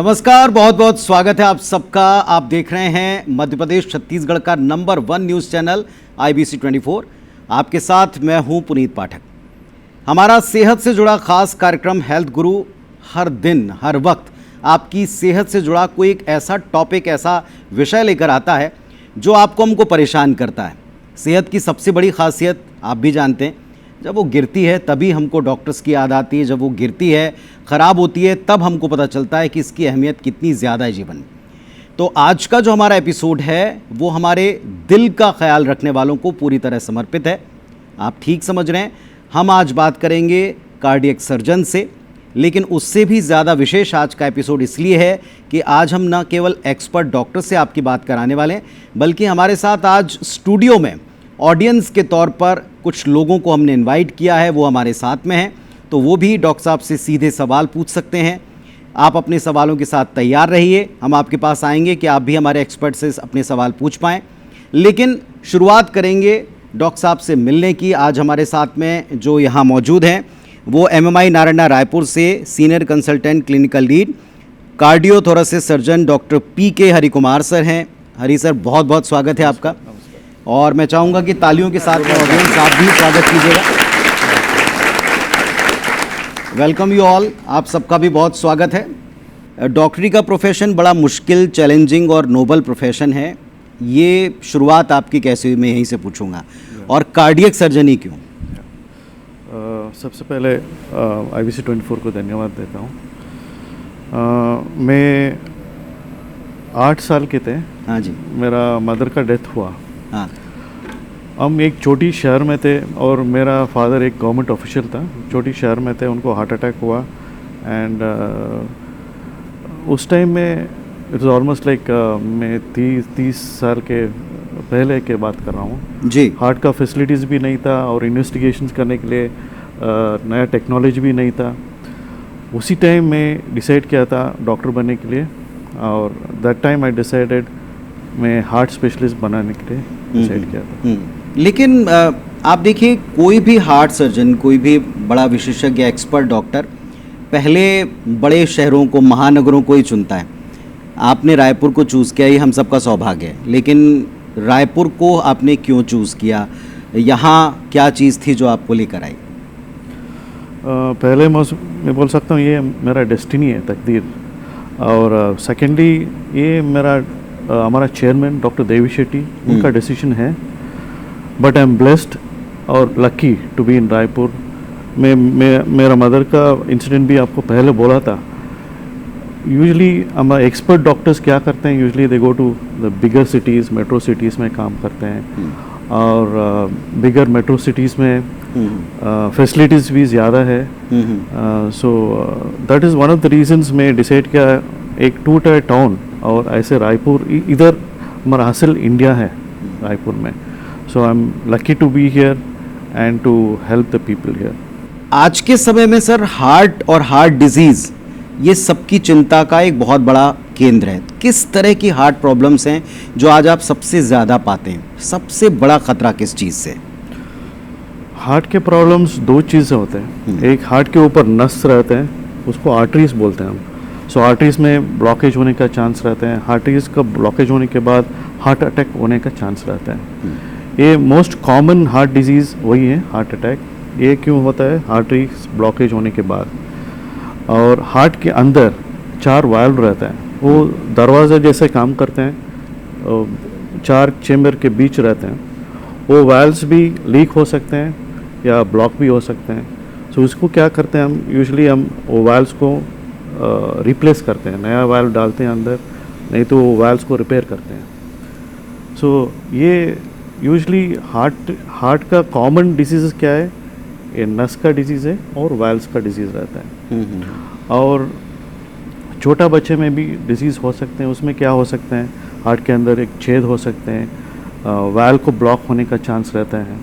नमस्कार, बहुत बहुत स्वागत है आप सबका। आप देख रहे हैं मध्य प्रदेश छत्तीसगढ़ का नंबर 1 न्यूज़ चैनल IBC 24। आपके साथ मैं हूं पुनीत पाठक। हमारा सेहत से जुड़ा खास कार्यक्रम हेल्थ गुरु हर दिन हर वक्त आपकी सेहत से जुड़ा कोई एक ऐसा टॉपिक, ऐसा विषय लेकर आता है जो आपको हमको परेशान करता है। सेहत की सबसे बड़ी खासियत आप भी जानते हैं, जब वो गिरती है तभी हमको डॉक्टर्स की याद आती है। जब वो गिरती है, ख़राब होती है, तब हमको पता चलता है कि इसकी अहमियत कितनी ज़्यादा है जीवन में। तो आज का जो हमारा एपिसोड है वो हमारे दिल का ख्याल रखने वालों को पूरी तरह समर्पित है। आप ठीक समझ रहे हैं, हम आज बात करेंगे कार्डियक सर्जन से, लेकिन उससे भी ज़्यादा विशेष आज का एपिसोड इसलिए है कि आज हम न केवल एक्सपर्ट डॉक्टर से आपकी बात कराने वाले हैं, बल्कि हमारे साथ आज स्टूडियो में ऑडियंस के तौर पर कुछ लोगों को हमने इनवाइट किया है। वो हमारे साथ में हैं, तो वो भी डॉक्टर साहब से सीधे सवाल पूछ सकते हैं। आप अपने सवालों के साथ तैयार रहिए, हम आपके पास आएंगे कि आप भी हमारे एक्सपर्ट से अपने सवाल पूछ पाएँ। लेकिन शुरुआत करेंगे डॉक्टर साहब से मिलने की। आज हमारे साथ में जो यहाँ मौजूद हैं वो MMI नारायणा रायपुर से senior consultant clinical lead cardiothoracic surgeon doctor PK Hari Kumar sir हैं। हरि सर, बहुत बहुत स्वागत है आपका। और मैं चाहूँगा कि तालियों के साथ में ऑडियंस आप भी स्वागत कीजिएगा। वेलकम यू ऑल, आप सबका भी बहुत स्वागत है। डॉक्टरी का प्रोफेशन बड़ा मुश्किल, चैलेंजिंग और नोबल प्रोफेशन है। ये शुरुआत आपकी कैसे हुई, मैं यहीं से पूछूंगा। और कार्डियक सर्जनी क्यों? सबसे पहले IBC 24 को धन्यवाद देता हूँ। मैं 8 साल के थे। हाँ जी। मेरा मदर का डेथ हुआ। हाँ। हम एक छोटी शहर में थे और मेरा फादर एक गवर्नमेंट ऑफिशियल था। छोटी शहर में थे, उनको हार्ट अटैक हुआ। एंड उस टाइम में इट वाज ऑलमोस्ट लाइक मैं 30 साल के पहले के बात कर रहा हूँ जी। हार्ट का फैसिलिटीज़ भी नहीं था और इन्वेस्टिगेशंस करने के लिए नया टेक्नोलॉजी भी नहीं था। उसी टाइम मैं डिसाइड किया था डॉक्टर बनने के लिए, और दैट टाइम आई डिसाइडेड मैं हार्ट स्पेशलिस्ट बनाने के लिए डिसाइड किया था। लेकिन आप देखिए, कोई भी हार्ट सर्जन, कोई भी बड़ा विशेषज्ञ एक्सपर्ट डॉक्टर पहले बड़े शहरों को, महानगरों को ही चुनता है। आपने रायपुर को चूज़ किया, ये हम सबका सौभाग्य है। लेकिन रायपुर को आपने क्यों चूज़ किया? यहाँ क्या चीज़ थी जो आपको लेकर आई? पहले मैं बोल सकता हूँ ये मेरा डेस्टिनी है, तकदीर। और सेकेंडली ये हमारा चेयरमैन डॉक्टर देवी शेट्टी, उनका डिसीजन है। बट आई एम ब्लेस्ड और lucky to be in Raipur. मेरा मदर का इंसिडेंट भी आपको पहले बोला था। यूजुअली हमारे एक्सपर्ट डॉक्टर्स क्या करते हैं, usually they go to the bigger cities, metro cities में काम करते हैं। और बिगर मेट्रो सिटीज़ में फैसिलिटीज़ भी ज़्यादा है। So that is one of the reasons मैं डिसाइड किया एक 2 टायर टाउन, और ऐसे रायपुर इधर हमारा हासिल इंडिया है रायपुर में। So I am lucky to be here and to help the people here. आज के समय में सर हार्ट और हार्ट डिजीज़ ये सबकी चिंता का एक बहुत बड़ा केंद्र है। किस तरह की हार्ट प्रॉब्लम्स हैं जो आज आप सबसे ज़्यादा पाते हैं? सबसे बड़ा खतरा किस चीज़ से? हार्ट के प्रॉब्लम्स 2 चीज़ से होते हैं। एक हार्ट के ऊपर नस रहते हैं, उसको आर्टरीज बोलते हैं हम। सो आर्टरीज में ब्लॉकेज होने का चांस रहता है। आर्टरीज का ब्लॉकेज होने के बाद हार्ट अटैक होने का चांस रहता है। ये मोस्ट कॉमन हार्ट डिजीज़ वही है, हार्ट अटैक। ये क्यों होता है? आर्टरीज ब्लॉकेज होने के बाद। और हार्ट के अंदर 4 वाल्व रहता है, वो दरवाजे जैसे काम करते हैं, 4 चेम्बर के बीच रहते हैं। वो वाल्व्स भी लीक हो सकते हैं या ब्लॉक भी हो सकते हैं। सो उसको क्या करते हैं हम, यूजुअली हम वो वाल्व्स को रिप्लेस करते हैं, नया वाल्व डालते हैं अंदर, नहीं तो वो वाल्व्स को रिपेयर करते हैं। सो ये यूजुअली हार्ट का कॉमन डिजीज़ क्या है? ये नस का डिजीज़ है और वाल्व्स का डिजीज़ रहता है। और छोटा बच्चे में भी डिजीज़ हो सकते हैं। उसमें क्या हो सकते हैं? हार्ट के अंदर एक छेद हो सकते हैं, वाल्व को ब्लॉक होने का चांस रहता है।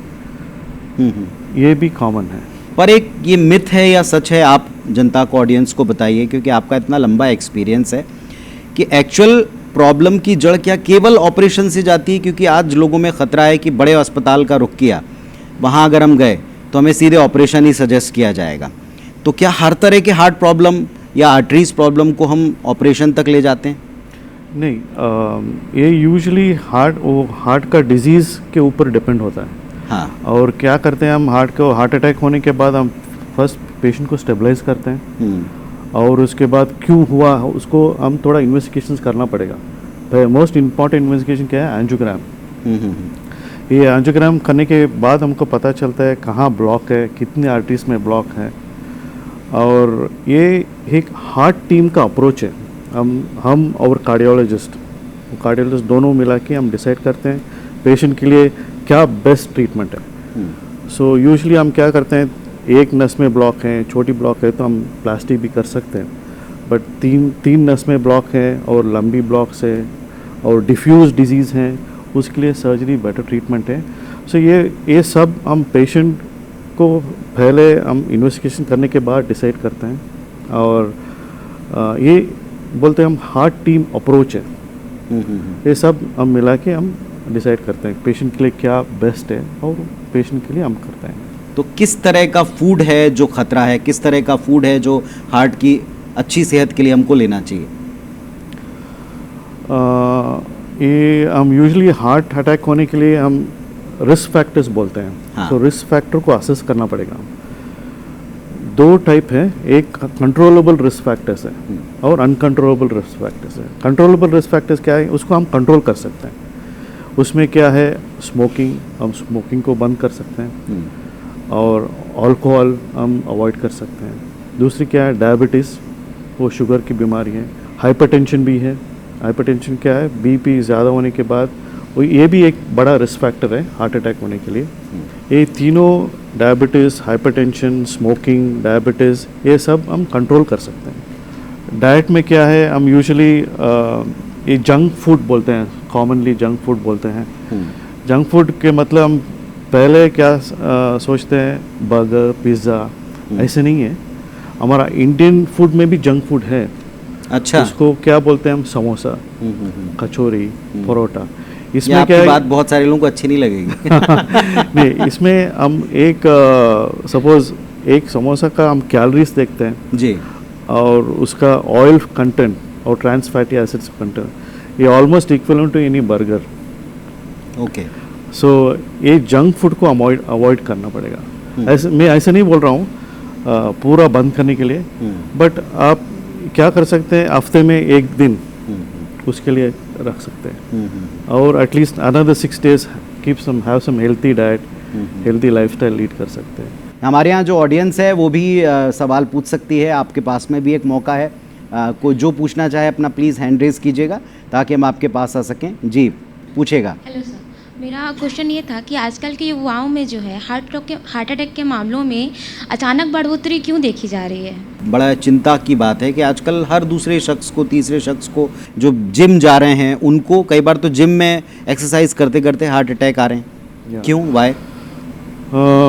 ये भी कॉमन है। पर एक ये मिथ है या सच है, आप जनता को, ऑडियंस को बताइए, क्योंकि आपका इतना लंबा एक्सपीरियंस है, कि एक्चुअल प्रॉब्लम की जड़ क्या केवल ऑपरेशन से जाती है? क्योंकि आज लोगों में ख़तरा है कि बड़े अस्पताल का रुख किया, वहाँ अगर हम गए तो हमें सीधे ऑपरेशन ही सजेस्ट किया जाएगा। तो क्या हर तरह के हार्ट प्रॉब्लम या आर्टरीज प्रॉब्लम को हम ऑपरेशन तक ले जाते हैं? नहीं, ये यूजुअली हार्ट का डिजीज़ के ऊपर डिपेंड होता है। हाँ। और क्या करते हैं हम, हार्ट अटैक होने के बाद हम फर्स्ट पेशेंट को स्टेबलाइज करते हैं और उसके बाद क्यों हुआ उसको हम थोड़ा इन्वेस्टिगेशंस करना पड़ेगा। मोस्ट इम्पॉर्टेंट इन्वेस्टिगेशन क्या है, एंजियोग्राम। ये एंजियोग्राम करने के बाद हमको पता चलता है कहाँ ब्लॉक है, कितने आर्टरीज में ब्लॉक है। और ये एक हार्ट टीम का अप्रोच है। हम और कार्डियोलॉजिस्ट दोनों मिला के हम डिसाइड करते हैं पेशेंट के लिए क्या बेस्ट ट्रीटमेंट है। सो यूजुअली हम क्या करते हैं, एक नस में ब्लॉक है, छोटी ब्लॉक है तो हम प्लास्टिक भी कर सकते हैं, बट तीन नस में ब्लॉक है और लंबी ब्लॉक्स है और डिफ्यूज डिजीज़ हैं, उसके लिए सर्जरी बेटर ट्रीटमेंट है। सो ये सब हम पेशेंट को पहले हम इन्वेस्टिगेशन करने के बाद डिसाइड करते हैं और ये बोलते हैं हम हार्ट टीम अप्रोच है। ये सब हम मिला के हम डिसाइड करते हैं पेशेंट के लिए क्या बेस्ट है और पेशेंट के लिए हम करते हैं। तो किस तरह का फूड है जो खतरा है, किस तरह का फूड है जो हार्ट की अच्छी सेहत के लिए हमको लेना चाहिए? ये हम यूजुअली हार्ट अटैक होने के लिए हम रिस्क फैक्टर्स बोलते हैं। हाँ। तो रिस्क फैक्टर को असेस करना पड़ेगा। दो टाइप है, एक कंट्रोलेबल रिस्क फैक्टर्स है और अनकंट्रोलेबल रिस्क फैक्टर्स है। कंट्रोलेबल रिस्क फैक्टर्स क्या है, उसको हम कंट्रोल कर सकते हैं। उसमें क्या है, स्मोकिंग, हम स्मोकिंग को बंद कर सकते हैं और अल्कोहल हम अवॉइड कर सकते हैं। दूसरी क्या है, डायबिटीज़, वो शुगर की बीमारी है। हाइपरटेंशन भी है। हाइपरटेंशन क्या है, बीपी ज़्यादा होने के बाद वो ये भी एक बड़ा रिस्क फैक्टर है हार्ट अटैक होने के लिए। ये तीनों, डायबिटीज़, हाइपरटेंशन, स्मोकिंग, डायबिटीज़, ये सब हम कंट्रोल कर सकते हैं। डाइट में क्या है, हम यूजुअली ये जंक फूड बोलते हैं, कॉमनली जंक फूड बोलते हैं। जंक फूड के मतलब हम पहले क्या सोचते हैं, बर्गर, पिज़्ज़ा, ऐसे नहीं है। हमारा इंडियन फूड में भी जंक फूड है। अच्छा। उसको क्या बोलते हैं हम, समोसा, कचौरी, परोठा। इसमें आपकी क्या है, बात बहुत सारे लोगों को अच्छी नहीं लगेगी। नहीं, इसमें हम एक सपोज एक समोसा का हम कैलोरीज देखते हैं जी, और उसका ऑयल कंटेंट और ट्रांस फैटी एसिड्स कंटेंट, ये almost equivalent to any burger. Okay. So ये जंक फूड को अवॉइड करना पड़ेगा। ऐसे मैं ऐसे नहीं बोल रहा हूँ पूरा बंद करने के लिए, बट आप क्या कर सकते हैं, हफ्ते में एक दिन उसके लिए रख सकते हैं और at least another 6 days have some healthy diet, healthy lifestyle lead कर सकते हैं। हमारे यहाँ जो ऑडियंस है वो भी सवाल पूछ सकती है। आपके पास में भी एक मौका है, कोई जो पूछना चाहे अपना प्लीज़ हैंड रेज कीजिएगा ताकि हम आपके पास आ सकें। जी, पूछेगा। हेलो सर, मेरा क्वेश्चन ये था कि आजकल के युवाओं में जो है हार्ट अटैक के मामलों में अचानक बढ़ोतरी क्यों देखी जा रही है? बड़ा चिंता की बात है कि आजकल हर दूसरे शख्स को, तीसरे शख्स को जो जिम जा रहे हैं उनको कई बार तो जिम में एक्सरसाइज करते करते हार्ट अटैक आ रहे हैं। क्यों, वाई?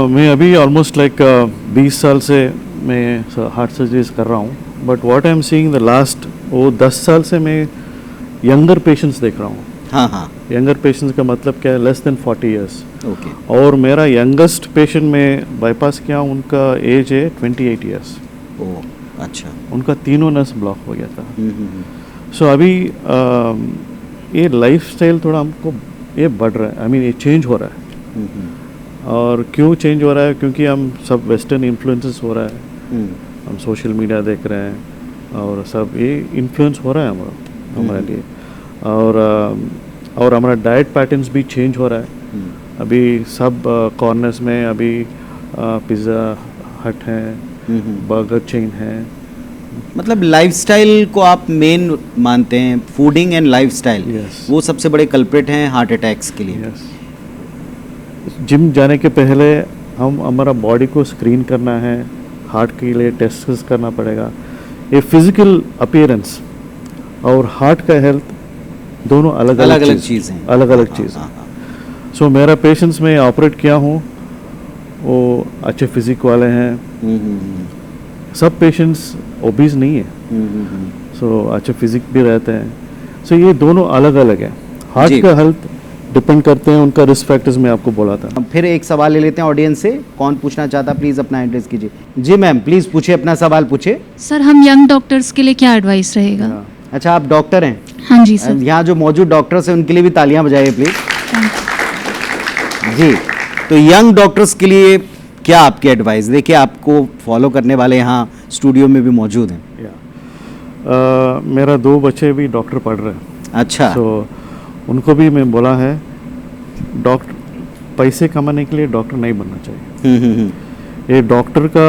मैं अभी ऑलमोस्ट लाइक 20 साल से मैं हार्ट सर्जरीज कर रहा हूँ, but what I am seeing the last 10 साल से मैं यंगर पेशेंट्स देख रहा हूँ। हाँ। यंगर पेशेंट्स का मतलब क्या है, लेस देन 40 ईयर्स। ओके। और मेरा यंगेस्ट पेशेंट में बाईपास किया, उनका एज है 28 ईयर्स। ओह, अच्छा। उनका तीनों नस ब्लॉक हो गया था। सो अभी ये लाइफस्टाइल थोड़ा हमको ये बढ़ रहा है, आई मीन ये चेंज हो रहा है। और क्यों चेंज हो रहा है, क्योंकि हम सब वेस्टर्न इन्फ्लुएंसेस हो रहा है, हम सोशल मीडिया देख रहे हैं और सब ये इन्फ्लुएंस हो रहा है हमारे लिए। और हमारा डाइट पैटर्न्स भी चेंज हो रहा है। अभी सब कॉर्नर्स में अभी पिज़्ज़ा हट है, बर्गर चेन है। मतलब लाइफस्टाइल को आप मेन मानते हैं, फूडिंग एंड लाइफस्टाइल। Yes. वो सबसे बड़े कल्प्रिट हैं हार्ट अटैक्स के लिए। जिम जाने के पहले हम हमारा बॉडी को स्क्रीन करना है, हार्ट के लिए टेस्ट करना पड़ेगा। ये फिजिकल अपीयरेंस और हार्ट का हेल्थ दोनों अलग अलग चीज़ हैं। अलग अलग चीज़ है। सो मेरा पेशेंट्स में ऑपरेट किया हूँ, वो अच्छे फिजिक वाले हैं। सब पेशेंट्स ओबीज नहीं है, सो अच्छे फिजिक भी रहते हैं। सो ये दोनों अलग अलग है। हार्ट का हेल्थ डिपेंड करते हैं, उनका रिस्क फैक्टर्स मैं आपको बोला था। फिर एक सवाल ले लेते हैं ऑडियंस से। कौन पूछना चाहता, प्लीज़ अपना एड्रेस कीजिए। जी मैम, प्लीज़ पूछिए, अपना सवाल पूछिए। सर हम यंग डॉक्टर्स के लिए क्या एडवाइस रहेगा? अच्छा, आप डॉक्टर हैं? हाँ जी सर। यहाँ जो मौजूद डॉक्टर्स हैं उनके लिए भी तालियां बजाइए प्लीज़। जी, तो यंग डॉक्टर्स के लिए क्या आपकी एडवाइस? देखिए, आपको फॉलो करने वाले यहाँ स्टूडियो में भी मौजूद हैं। मेरा 2 बच्चे भी डॉक्टर पढ़ रहे हैं। अच्छा। तो उनको भी मैं बोला है, डॉक्टर पैसे कमाने के लिए डॉक्टर नहीं बनना चाहिए। ये डॉक्टर का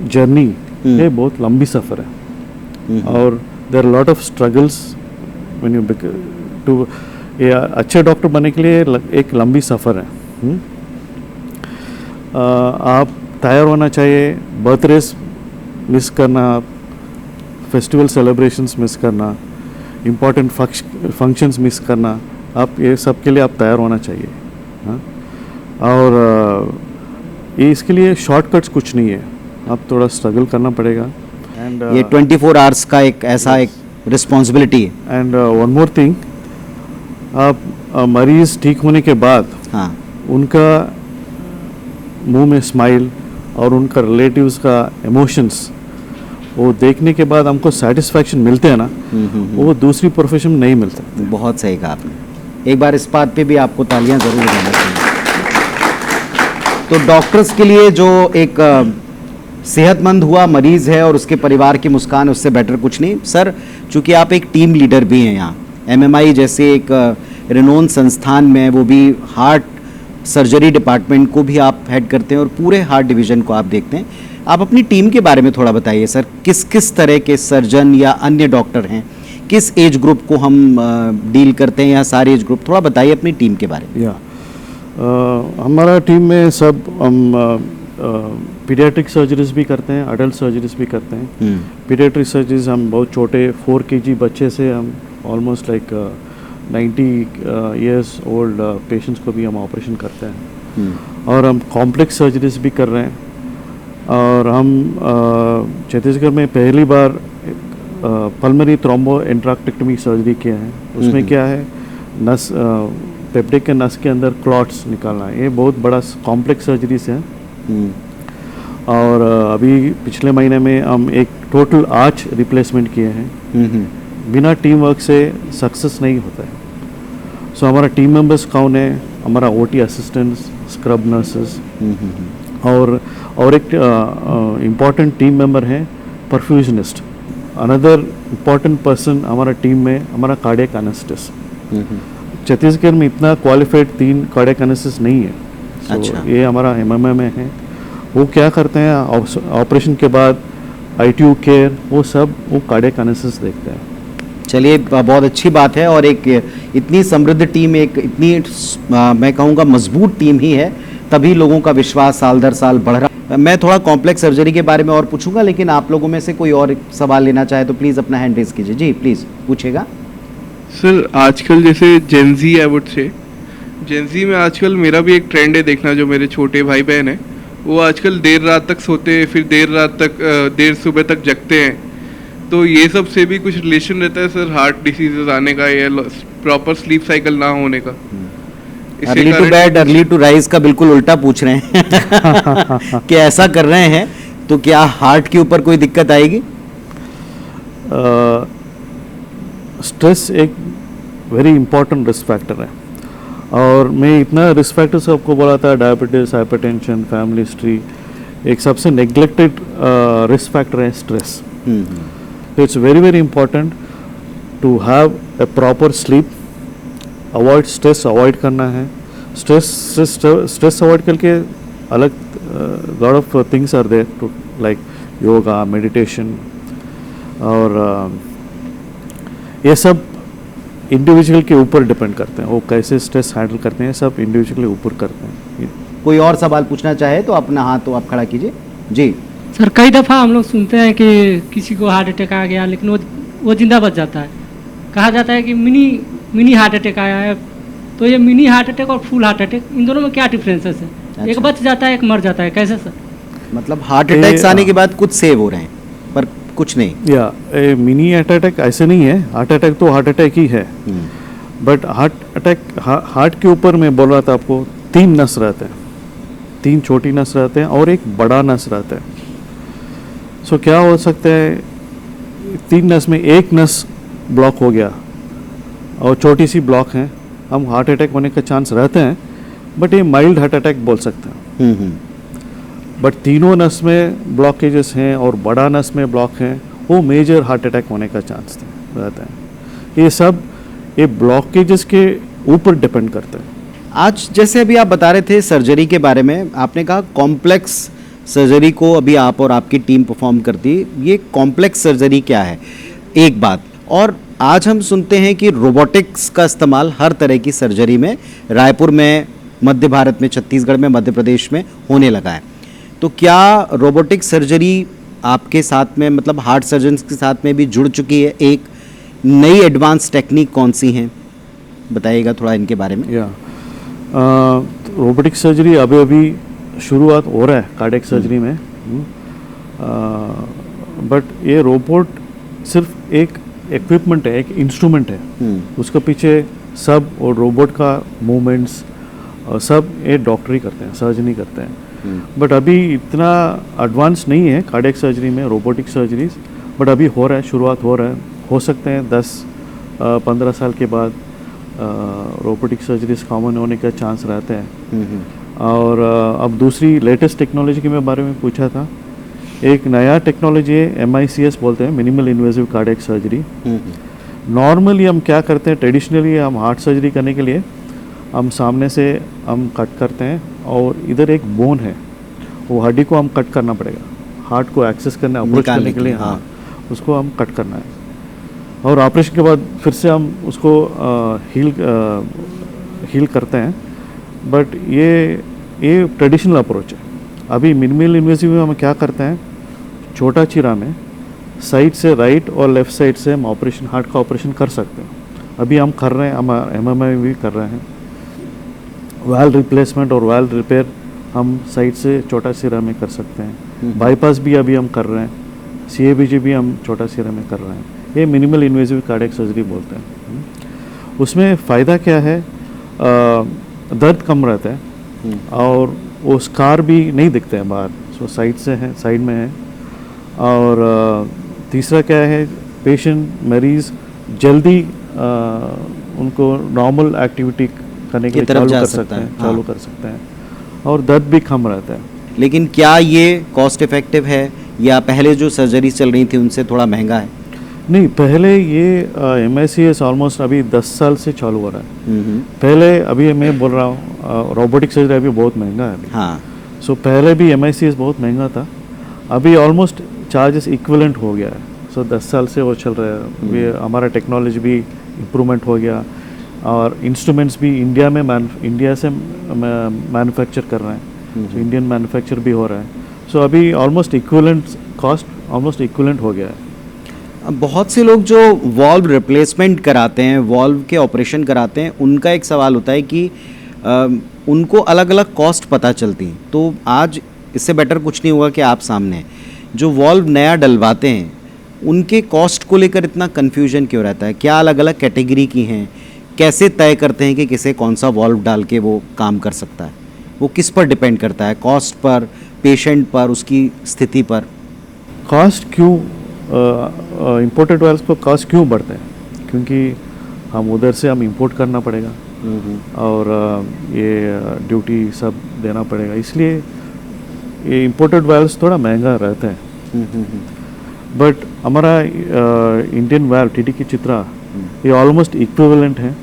जर्नी ये बहुत लंबी सफ़र है और there lot of struggles when you to ये अच्छे डॉक्टर बनने के लिए एक लंबी सफ़र है। आप तैयार होना चाहिए। बर्थडेज मिस करना, फेस्टिवल सेलिब्रेशंस मिस करना, इम्पॉर्टेंट फंक्शंस मिस करना, आप ये सब के लिए आप तैयार होना चाहिए। हाँ? और ये इसके लिए शॉर्टकट्स कुछ नहीं है, आप थोड़ा स्ट्रगल करना पड़ेगा। एंड ये 24 आवर्स का एक ऐसा एक रिस्पॉन्सिबिलिटी है। एंड वन मोर थिंग, आप मरीज़ ठीक होने के बाद हाँ, उनका मुंह में स्माइल और उनका रिलेटिव्स का इमोशंस वो देखने के बाद हमको सेटिस्फैक्शन मिलते हैं ना, वो दूसरी प्रोफेशन में नहीं मिलता। बहुत सही कहा आपने। एक बार इस बात पे भी आपको तालियां ज़रूर बजाना चाहिए। तो डॉक्टर्स के लिए जो एक सेहतमंद हुआ मरीज़ है और उसके परिवार की मुस्कान, उससे बेटर कुछ नहीं। सर, चूँकि आप एक टीम लीडर भी हैं यहाँ, MMI जैसे एक रेनोन संस्थान में, वो भी हार्ट सर्जरी डिपार्टमेंट को भी आप हेड करते हैं और पूरे हार्ट डिवीज़न को आप देखते हैं। आप अपनी टीम के बारे में थोड़ा बताइए सर, किस किस तरह के सर्जन या अन्य डॉक्टर हैं, किस एज ग्रुप को हम डील करते हैं या सारे एज ग्रुप, थोड़ा बताइए अपनी टीम के बारे में। हमारा टीम में सब हम पीडियाट्रिक सर्जरीज भी करते हैं, अडल्ट सर्जरीज भी करते हैं। पीडियाट्रिक सर्जरीज हम बहुत छोटे 4 kg बच्चे से हम almost like 90 years old patients को भी हम ऑपरेशन करते हैं। और हम कॉम्प्लेक्स सर्जरीज भी कर रहे हैं। और हम छत्तीसगढ़ में पहली बार पल्मरी थ्रोम्बो एंट्राक्टेक्टमी सर्जरी किया है। उसमें क्या है, नस पेप्टिक के नस के अंदर क्लॉट्स निकालना है। ये बहुत बड़ा कॉम्प्लेक्स सर्जरीज है। और अभी पिछले महीने में हम एक टोटल आर्च रिप्लेसमेंट किए हैं। बिना टीम वर्क से सक्सेस नहीं होता है। सो हमारा टीम मेंबर्स कौन है? हमारा OT असिस्टेंट्स, स्क्रब नर्सेस और एक इम्पॉर्टेंट टीम मेंबर है परफ्यूजनिस्ट। अनदर इम्पॉर्टेंट पर्सन हमारा टीम में हमारा कार्डियक एनेस्थिस्ट। छत्तीसगढ़ में इतना क्वालिफाइड 3 कार्डियक एनेस्थिस्ट नहीं है। अच्छा। ये हमारा MMA में है। वो क्या करते हैं, ऑपरेशन के बाद ITU केयर, वो सब वो कार्डियक एनेस्थिस्ट देखते हैं। चलिए, बहुत अच्छी बात है। और एक इतनी समृद्ध टीम, एक इतनी मैं कहूँगा मजबूत टीम ही है, तभी लोगों का विश्वास साल दर साल बढ़ रहा। मैं थोड़ा कॉम्प्लेक्स सर्जरी के बारे में और पूछूंगा, लेकिन आप लोगों में से कोई और सवाल लेना चाहे तो प्लीज़ अपना हैंड रेज कीजिए। जी प्लीज़ पूछेगा। सर, आजकल जैसे जेनजी है, वुड से जेनजी में आजकल मेरा भी एक ट्रेंड है देखना, जो मेरे छोटे भाई बहन हैं वो आजकल देर रात तक सोते हैं, फिर देर सुबह तक जगते हैं। तो ये सब से भी कुछ रिलेशन रहता है सर, हार्ट डिसीजेज आने का या प्रॉपर स्लीप साइकिल ना होने का? Early to bed early to rise का बिल्कुल उल्टा पूछ रहे हैं कि ऐसा कर रहे हैं तो क्या हार्ट के ऊपर कोई दिक्कत आएगी? स्ट्रेस एक वेरी इंपॉर्टेंट रिस्क फैक्टर है। और मैं इतना रिस्क फैक्टर्स आपको बोला था, डायबिटीज, हाइपरटेंशन, फैमिली हिस्ट्री। एक सबसे नेग्लेक्टेड रिस्क फैक्टर है stress. It's very very important to have a proper sleep, avoid stress, avoid करना है। स्ट्रेस अवॉइड करके अलग lot of things are there too, like yoga, meditation. और ये सब इंडिविजुअल के ऊपर डिपेंड करते हैं, वो कैसे स्ट्रेस हैंडल करते हैं, सब इंडिविजुअल के ऊपर करते हैं। कोई और सवाल पूछना चाहे तो अपना हाथ तो आप खड़ा कीजिए। जी सर, कई दफ़ा हम लोग सुनते हैं कि किसी को हार्ट अटैक आ गया लेकिन वो जिंदा बच जाता है। कहा जाता है कि मिनी हार्ट अटैक आया है। तो ये मिनी हार्ट अटैक और फुल हार्ट अटैक, इन दोनों में क्या डिफरेंसेस है? अच्छा। एक बच जाता है, एक मर जाता है, कैसे सर? मतलब हार्ट अटैक्स आने के बाद कुछ सेव हो रहे हैं पर कुछ नहीं। या मिनी हार्ट अटैक ऐसे नहीं है, हार्ट अटैक तो हार्ट अटैक ही है। बट हार्ट के ऊपर मैं बोल रहा था आपको 3 नस रहते हैं, 3 छोटी नस रहते हैं और एक बड़ा नस रहता है। सो क्या हो सकता है, 3 नस में एक नस ब्लॉक हो गया और छोटी सी ब्लॉक है, हम हार्ट अटैक होने का चांस रहते हैं, बट ये माइल्ड हार्ट अटैक बोल सकते हैं। बट तीनों नस में ब्लॉकेजेस हैं और बड़ा नस में ब्लॉक हैं, वो मेजर हार्ट अटैक होने का चांस रहता है। ये सब ये ब्लॉकेजेस के ऊपर डिपेंड करते हैं। आज जैसे अभी आप बता रहे थे सर्जरी के बारे में, आपने कहा कॉम्प्लेक्स सर्जरी को अभी आप और आपकी टीम परफॉर्म करती है। ये कॉम्प्लेक्स सर्जरी क्या है, एक बात। और आज हम सुनते हैं कि रोबोटिक्स का इस्तेमाल हर तरह की सर्जरी में रायपुर में, मध्य भारत में, छत्तीसगढ़ में, मध्य प्रदेश में होने लगा है। तो क्या रोबोटिक सर्जरी आपके साथ में, मतलब हार्ट सर्जन्स के साथ में भी जुड़ चुकी है? एक नई एडवांस टेक्निक कौन सी हैं, बताइएगा थोड़ा इनके बारे में। या रोबोटिक सर्जरी अभी अभी शुरुआत हो रहा है कार्डियक सर्जरी में, बट ये रोबोट सिर्फ एक इक्विपमेंट है, एक इंस्ट्रूमेंट है। उसके पीछे सब और रोबोट का मूवमेंट्स सब ये डॉक्टर ही करते हैं, सर्जन ही करते हैं। बट अभी इतना एडवांस नहीं है कार्डियक सर्जरी में रोबोटिक सर्जरीज, बट अभी हो रहा है, शुरुआत हो रहा है। हो सकते हैं 10-15 साल के बाद रोबोटिक सर्जरीज कॉमन होने का चांस रहते हैं। और अब दूसरी लेटेस्ट टेक्नोलॉजी के मैं बारे में पूछा था, एक नया टेक्नोलॉजी है MICS बोलते हैं, minimal invasive cardiac surgery. Normally हम क्या करते हैं, ट्रेडिशनली हम हार्ट सर्जरी करने के लिए हम सामने से हम कट करते हैं और इधर एक बोन है, वो हड्डी को हम कट करना पड़ेगा, हार्ट को एक्सेस करने, अप्रोच करने के लिए। हाँ, उसको हम कट करना है और ऑपरेशन के बाद फिर से हम उसको हील करते हैं। बट ये ट्रेडिशनल अप्रोच है। अभी मिनिमल इन्वेसिव में हम क्या करते हैं, छोटा चीरा में साइड से राइट और लेफ़्ट साइड से हम ऑपरेशन, हार्ट का ऑपरेशन कर सकते हैं। अभी हम कर रहे हैं, हम MMI भी कर रहे हैं। वाल्व रिप्लेसमेंट और वाल्व रिपेयर हम साइड से छोटा सिरा में कर सकते हैं। बाईपास भी अभी हम कर रहे हैं, CABG भी हम छोटा सिरा में कर रहे हैं। ये मिनिमल इन्वेसिव कार्डियक सर्जरी बोलते हैं। उसमें फ़ायदा क्या है, दर्द कम रहता है और वो स्कार भी नहीं दिखते हैं बाहर, सो साइड से है, साइड में है। और तीसरा क्या है, पेशेंट, मरीज़ जल्दी उनको नॉर्मल एक्टिविटी करने के लिए चालू कर सकते हैं और दर्द भी कम रहता है। लेकिन क्या ये कॉस्ट इफेक्टिव है या पहले जो सर्जरी चल रही थी उनसे थोड़ा महंगा है? नहीं, पहले ये MICS ऑलमोस्ट अभी 10 साल से चालू हो रहा है। पहले, अभी मैं बोल रहा हूँ रोबोटिक सर्जरी अभी बहुत महंगा है अभी। हाँ, सो पहले भी MICS बहुत महंगा था, अभी ऑलमोस्ट चार्जेस इक्विवेलेंट हो गया है। सो 10 साल से वो चल रहा है। अभी हमारा टेक्नोलॉजी भी इम्प्रूवमेंट हो गया और इंस्ट्रूमेंट्स भी इंडिया से मैन्युफैक्चर कर रहे हैं, तो इंडियन मैन्युफैक्चर भी हो रहा है। सो अभी almost equivalent cost, almost equivalent हो गया है। बहुत से लोग जो वॉल्व रिप्लेसमेंट कराते हैं, वॉल्व के ऑपरेशन कराते हैं, उनका एक सवाल होता है कि उनको अलग अलग कॉस्ट पता चलती हैं। तो आज इससे बेटर कुछ नहीं होगा कि आप सामने जो वॉल्व नया डलवाते हैं उनके कॉस्ट को लेकर इतना कन्फ्यूजन क्यों रहता है? क्या अलग अलग कैटेगरी की हैं? कैसे तय करते हैं कि किसे कौन सा वॉल्व डाल के वो काम कर सकता है? वो किस पर डिपेंड करता है? कॉस्ट पर, पेशेंट पर, उसकी स्थिति पर? कॉस्ट क्यों, इम्पोर्टेड वाल्व्स पर कॉस्ट क्यों बढ़ता है? क्योंकि हम उधर से हम इंपोर्ट करना पड़ेगा और ये ड्यूटी सब देना पड़ेगा, इसलिए ये इम्पोर्टेड वाल्व्स थोड़ा महंगा रहता है। बट हमारा इंडियन वाल्व TTK चित्रा ये ऑलमोस्ट इक्विवेलेंट है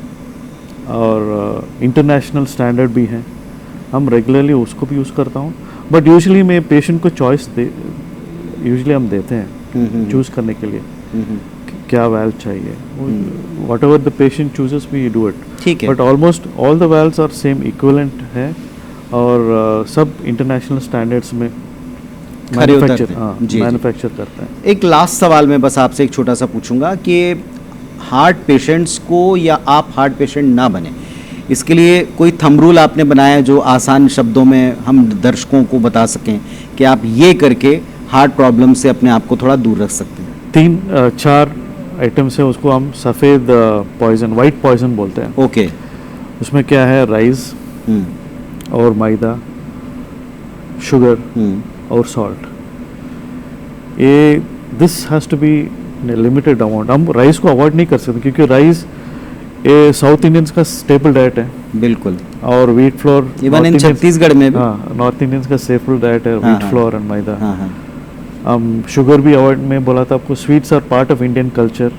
और इंटरनेशनल स्टैंडर्ड भी है। हम रेगुलरली उसको भी यूज़ करता हूँ, बट यूजुअली मैं पेशेंट को चॉइस यूजुअली हम देते हैं चूज़ करने के लिए क्या वाल्व चाहिए। Whatever the patient chooses we do it. ठीक है, but almost all the valves are same, equivalent है और सब इंटरनेशनल स्टैंडर्ड्स में मैन्युफैक्चर करते हैं। एक लास्ट सवाल मैं बस आपसे एक छोटा सा पूछूंगा कि हार्ट पेशेंट्स को, या आप हार्ट पेशेंट ना बने, इसके लिए कोई थंब रूल आपने बनाया जो आसान शब्दों में हम दर्शकों को बता सकें कि आप ये करके हार्ट प्रॉब्लम से अपने आप को थोड़ा दूर रख सकते हैं? 3-4 आइटम्स है उसको हम सफ़ेद पॉइजन, वाइट पॉइजन बोलते हैं। ओके। उसमें क्या है, राइस और मैदा, शुगर और सॉल्ट। ये this has to be limited amount. हम राइस को अवॉइड नहीं कर सकते क्योंकि राइस ये साउथ इंडियंस का स्टेपल डाइट है। बिल्कुल। और wheat flour even in Chhattisgarh में भी। हाँ, नॉर्थ इंडियंस का स्टेपल डाइट है व्हीट फ्लोर एंड मैदा। हाँ। शुगर भी अवॉइड, में बोला था आपको, sweets are part of Indian culture.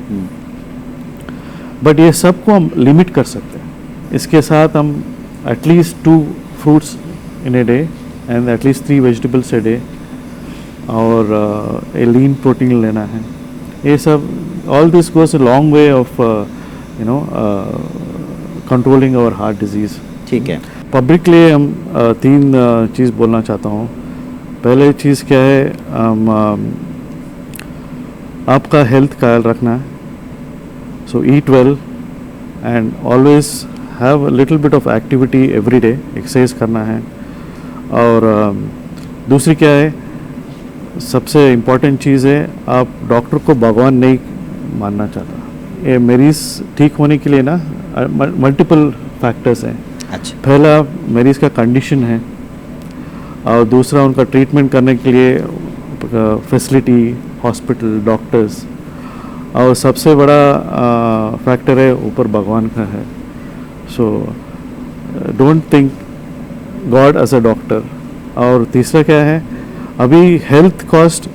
But ये सब को हम लिमिट कर सकते हैं। इसके साथ हम at least 2 fruits in a day and at least 3 vegetables a day, और ए लीन प्रोटीन लेना है। ये सब, all this goes a long way of controlling our heart disease. ठीक है। पब्लिक के लिए हम 3 चीज़ बोलना चाहता हूँ। पहले चीज़ क्या है, आपका हेल्थ ख्याल रखना है। So eat well and always have a little bit of activity every day, exercise करना है। और दूसरी क्या है, सबसे इम्पोर्टेंट चीज़ है, आप डॉक्टर को भगवान नहीं मानना चाहता। ये मरीज़ ठीक होने के लिए ना मल्टीपल फैक्टर्स हैं। अच्छा। पहला मरीज़ का कंडीशन है, और दूसरा उनका ट्रीटमेंट करने के लिए फैसिलिटी, हॉस्पिटल, डॉक्टर्स, और सबसे बड़ा फैक्टर है ऊपर भगवान का है। So don't think God as a doctor. और तीसरा क्या है, अभी हेल्थ कॉस्ट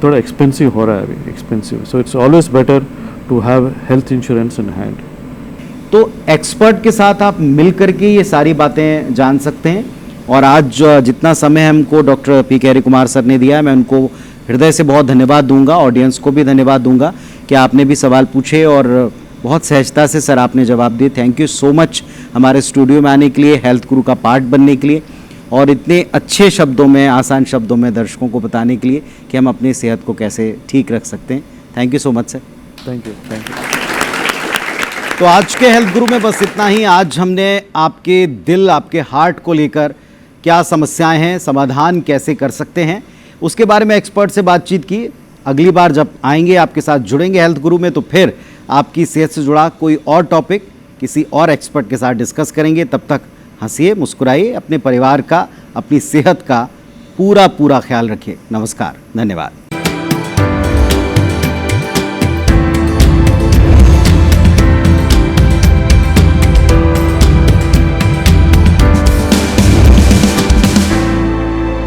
थोड़ा एक्सपेंसिव हो रहा है, अभी expensive. So it's always better to have health insurance in hand. तो एक्सपर्ट के साथ आप मिल करके ये सारी बातें जान सकते हैं। और आज जितना समय हमको डॉक्टर पी के हरि कुमार सर ने दिया है, मैं उनको हृदय से बहुत धन्यवाद दूंगा। ऑडियंस को भी धन्यवाद दूंगा कि आपने भी सवाल पूछे और बहुत सहजता से सर आपने जवाब दिए। थैंक यू सो मच हमारे स्टूडियो में आने के लिए, हेल्थ गुरु का पार्ट बनने के लिए, और इतने अच्छे शब्दों में, आसान शब्दों में दर्शकों को बताने के लिए कि हम अपनी सेहत को कैसे ठीक रख सकते हैं। Thank you so much sir. Thank you, thank you. तो आज के हेल्थ गुरु में बस इतना ही। आज हमने आपके दिल, आपके हार्ट को लेकर क्या समस्याएं हैं, समाधान कैसे कर सकते हैं, उसके बारे में एक्सपर्ट से बातचीत की। अगली बार जब आएंगे, आपके साथ जुड़ेंगे हेल्थ गुरु में, तो फिर आपकी सेहत से जुड़ा कोई और टॉपिक किसी और एक्सपर्ट के साथ डिस्कस करेंगे। तब तक हंसिए, मुस्कुराइए, अपने परिवार का, अपनी सेहत का पूरा ख्याल रखिए। नमस्कार, धन्यवाद।